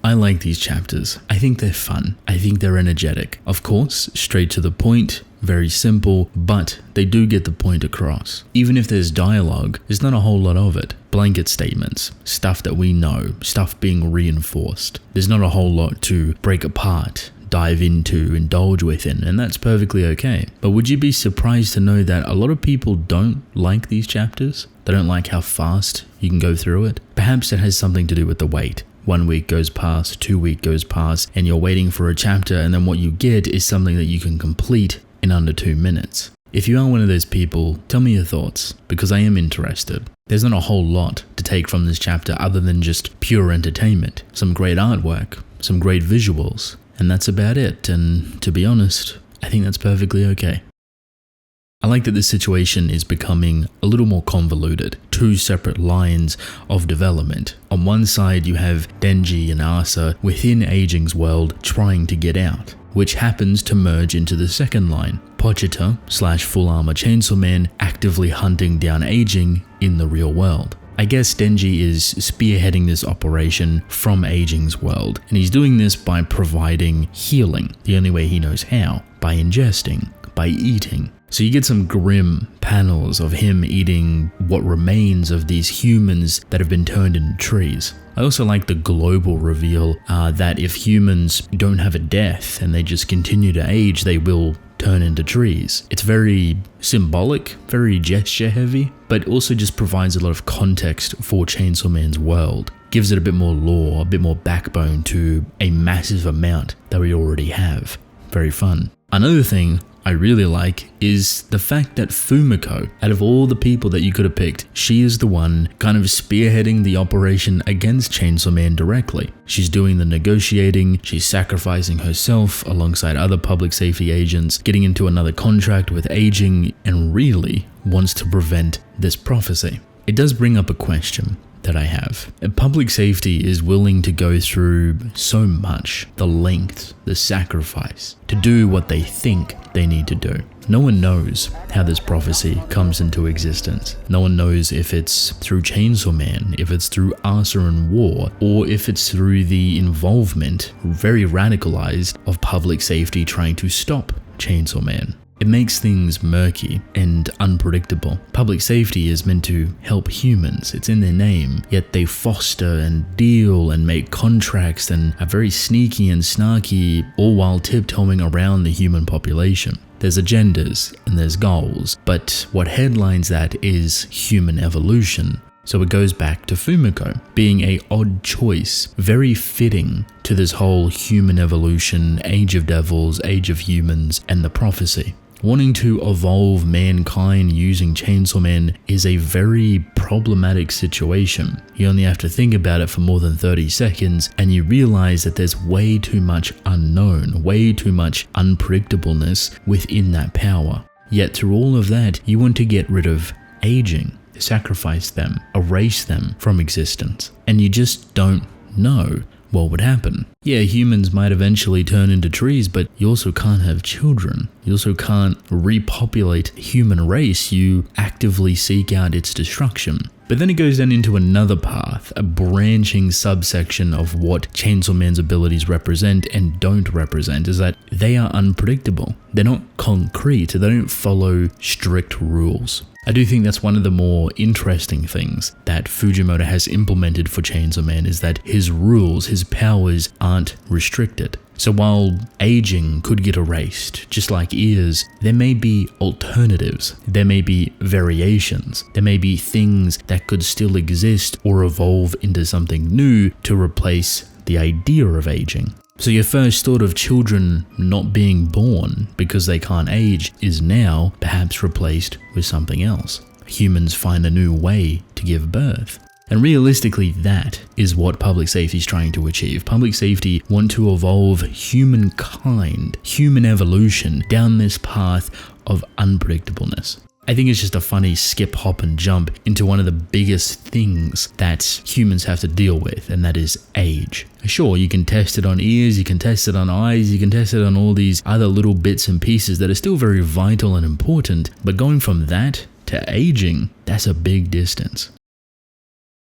I like these chapters. I think they're fun. I think they're energetic. Of course, straight to the point, very simple, but they do get the point across. Even if there's dialogue, there's not a whole lot of it. Blanket statements, stuff that we know, stuff being reinforced. There's not a whole lot to break apart, dive into, indulge within, and that's perfectly okay. But would you be surprised to know that a lot of people don't like these chapters? They don't like how fast you can go through it? Perhaps it has something to do with the wait. 1 week goes past, 2 weeks goes past, and you're waiting for a chapter, and then what you get is something that you can complete in under 2 minutes. If you are one of those people, tell me your thoughts, because I am interested. There's not a whole lot to take from this chapter other than just pure entertainment, some great artwork, some great visuals, and that's about it. And to be honest, I think that's perfectly okay. I like that this situation is becoming a little more convoluted. 2 separate lines of development. On one side, you have Denji and Asa within Aging's world trying to get out, which happens to merge into the second line. Pochita / Full Armor Chainsaw Man actively hunting down Aging in the real world. I guess Denji is spearheading this operation from Aging's world, and he's doing this by providing healing, the only way he knows how, by ingesting, by eating. So you get some grim panels of him eating what remains of these humans that have been turned into trees. I also like the global reveal that if humans don't have a death and they just continue to age, they will turn into trees. It's very symbolic, very gesture heavy, but also just provides a lot of context for Chainsaw Man's world. Gives it a bit more lore, a bit more backbone to a massive amount that we already have. Very fun. Another thing I really like is the fact that Fumiko, out of all the people that you could have picked, she is the one kind of spearheading the operation against Chainsaw Man directly. She's doing the negotiating, she's sacrificing herself alongside other public safety agents, getting into another contract with Aging, and really wants to prevent this prophecy. It does bring up a question that I have. Public safety is willing to go through so much, the length, the sacrifice, to do what they think they need to do. No one knows how this prophecy comes into existence. No one knows if it's through Chainsaw Man, if it's through Asa and War, or if it's through the involvement, very radicalized, of public safety trying to stop Chainsaw Man. It makes things murky and unpredictable. Public safety is meant to help humans, it's in their name, yet they foster and deal and make contracts and are very sneaky and snarky, all while tiptoeing around the human population. There's agendas and there's goals, but what headlines that is human evolution. So it goes back to Fumiko being an odd choice, very fitting to this whole human evolution, Age of Devils, Age of Humans, and the prophecy. Wanting to evolve mankind using Chainsaw Man is a very problematic situation. You only have to think about it for more than 30 seconds and you realize that there's way too much unknown, way too much unpredictableness within that power. Yet through all of that, you want to get rid of Aging, sacrifice them, erase them from existence, and you just don't know what would happen. Yeah, humans might eventually turn into trees, but you also can't have children. You also can't repopulate the human race. You actively seek out its destruction. But then it goes then into another path, a branching subsection of what Chainsaw Man's abilities represent and don't represent, is that they are unpredictable. They're not concrete. They don't follow strict rules. I do think that's one of the more interesting things that Fujimoto has implemented for Chainsaw Man, is that his rules, his powers aren't restricted. So while Aging could get erased, just like ears, there may be alternatives, there may be variations, there may be things that could still exist or evolve into something new to replace the idea of aging. So your first thought of children not being born because they can't age is now perhaps replaced with something else. Humans find a new way to give birth. And realistically, that is what public safety is trying to achieve. Public safety want to evolve humankind, human evolution down this path of unpredictableness. I think it's just a funny skip, hop, and jump into one of the biggest things that humans have to deal with, and that is age. Sure, you can test it on ears, you can test it on eyes, you can test it on all these other little bits and pieces that are still very vital and important, but going from that to aging, that's a big distance.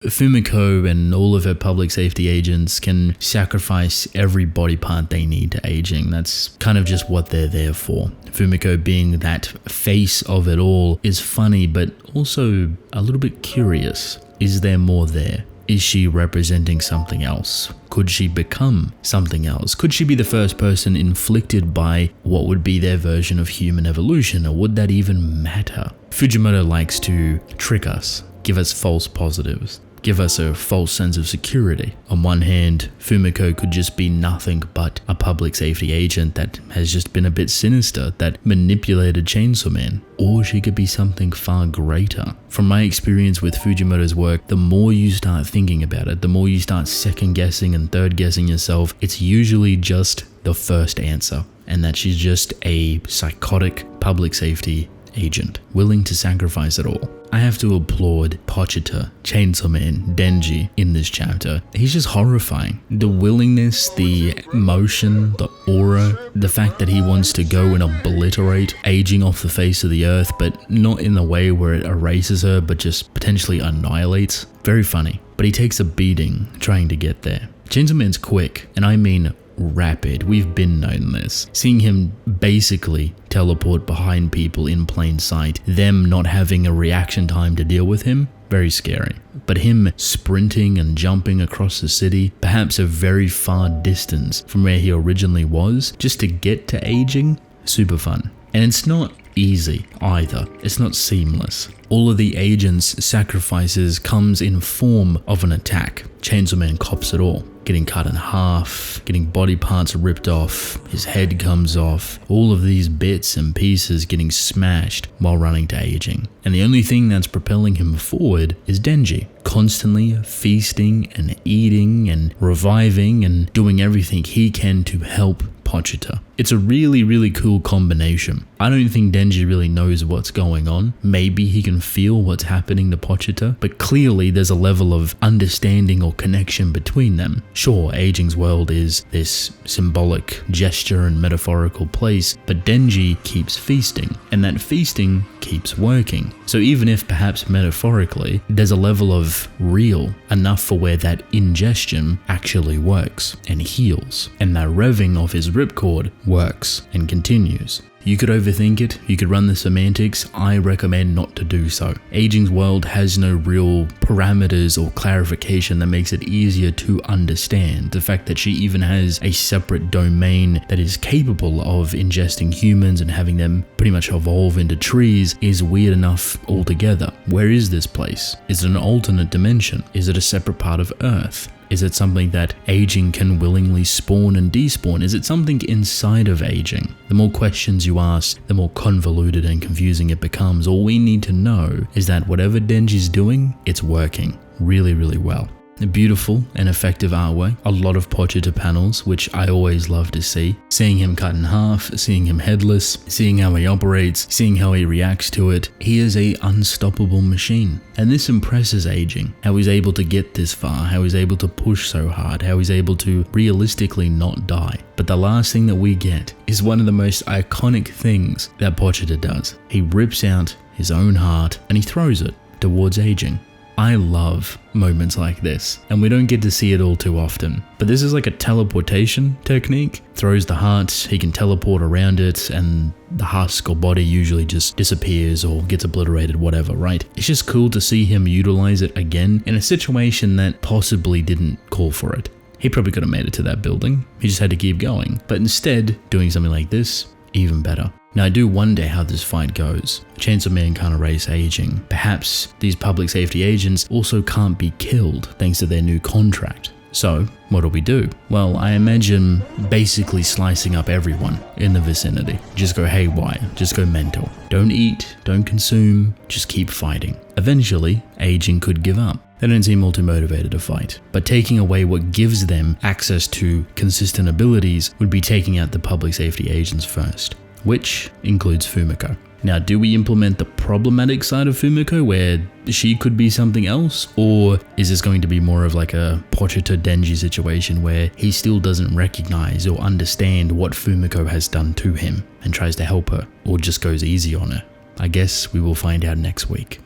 Fumiko and all of her public safety agents can sacrifice every body part they need to aging. That's kind of just what they're there for. Fumiko being that face of it all is funny, but also a little bit curious. Is there more there? Is she representing something else? Could she become something else? Could she be the first person inflicted by what would be their version of human evolution, or would that even matter? Fujimoto likes to trick us, give us false positives, give us a false sense of security. On one hand, Fumiko could just be nothing but a public safety agent that has just been a bit sinister, that manipulated Chainsaw Man. Or she could be something far greater. From my experience with Fujimoto's work, the more you start thinking about it, the more you start second guessing and third guessing yourself, it's usually just the first answer, and that she's just a psychotic public safety agent, willing to sacrifice it all. I have to applaud Pochita, Chainsaw Man, Denji in this chapter. He's just horrifying. The willingness, the emotion, the aura, the fact that he wants to go and obliterate aging off the face of the earth, but not in the way where it erases her, but just potentially annihilates. Very funny. But he takes a beating trying to get there. Chainsaw Man's quick, and I mean rapid. We've been known this. Seeing him basically teleport behind people in plain sight, them not having a reaction time to deal with him, very scary. But him sprinting and jumping across the city, perhaps a very far distance from where he originally was, just to get to aging, super fun. And it's not easy either. It's not seamless. All of the agent's sacrifices comes in form of an attack. Chainsaw Man cops it all. Getting cut in half, getting body parts ripped off, his head comes off, all of these bits and pieces getting smashed while running to aging. And the only thing that's propelling him forward is Denji, constantly feasting and eating and reviving and doing everything he can to help Pochita. It's a really, really cool combination. I don't think Denji really knows what's going on. Maybe he can feel what's happening to Pochita, but clearly there's a level of understanding or connection between them. Sure, Aging's world is this symbolic gesture and metaphorical place, but Denji keeps feasting, and that feasting keeps working. So even if perhaps metaphorically, there's a level of real enough for where that ingestion actually works and heals, and that revving of his ripcord works and continues. You could overthink it, you could run the semantics. I recommend not to do so. Aging's world has no real parameters or clarification that makes it easier to understand. The fact that she even has a separate domain that is capable of ingesting humans and having them pretty much evolve into trees is weird enough altogether. Where is this place? Is it an alternate dimension? Is it a separate part of Earth? Is it something that aging can willingly spawn and despawn? Is it something inside of aging? The more questions you ask, the more convoluted and confusing it becomes. All we need to know is that whatever Denji's doing, it's working really, really well. A beautiful and effective artwork, a lot of Pochita panels, which I always love to see. Seeing him cut in half, seeing him headless, seeing how he operates, seeing how he reacts to it. He is an unstoppable machine. And this impresses Aging, how he's able to get this far, how he's able to push so hard, how he's able to realistically not die. But the last thing that we get is one of the most iconic things that Pochita does. He rips out his own heart and he throws it towards Aging. I love moments like this, and we don't get to see it all too often. But this is like a teleportation technique. Throws the heart, he can teleport around it, and the husk or body usually just disappears or gets obliterated, whatever, right? It's just cool to see him utilize it again in a situation that possibly didn't call for it. He probably could have made it to that building, he just had to keep going. But instead, doing something like this, even better. Now I do wonder how this fight goes. Chainsaw Man can't erase Aging. Perhaps these public safety agents also can't be killed thanks to their new contract. So what do? Well, I imagine basically slicing up everyone in the vicinity. Just go haywire, just go mental. Don't eat, don't consume, just keep fighting. Eventually, Aging could give up. They don't seem all too motivated to fight. But taking away what gives them access to consistent abilities would be taking out the public safety agents first, which includes Fumiko. Now, do we implement the problematic side of Fumiko where she could be something else? Or is this going to be more of like a Pochita Denji situation where he still doesn't recognize or understand what Fumiko has done to him and tries to help her, or just goes easy on her? I guess we will find out next week.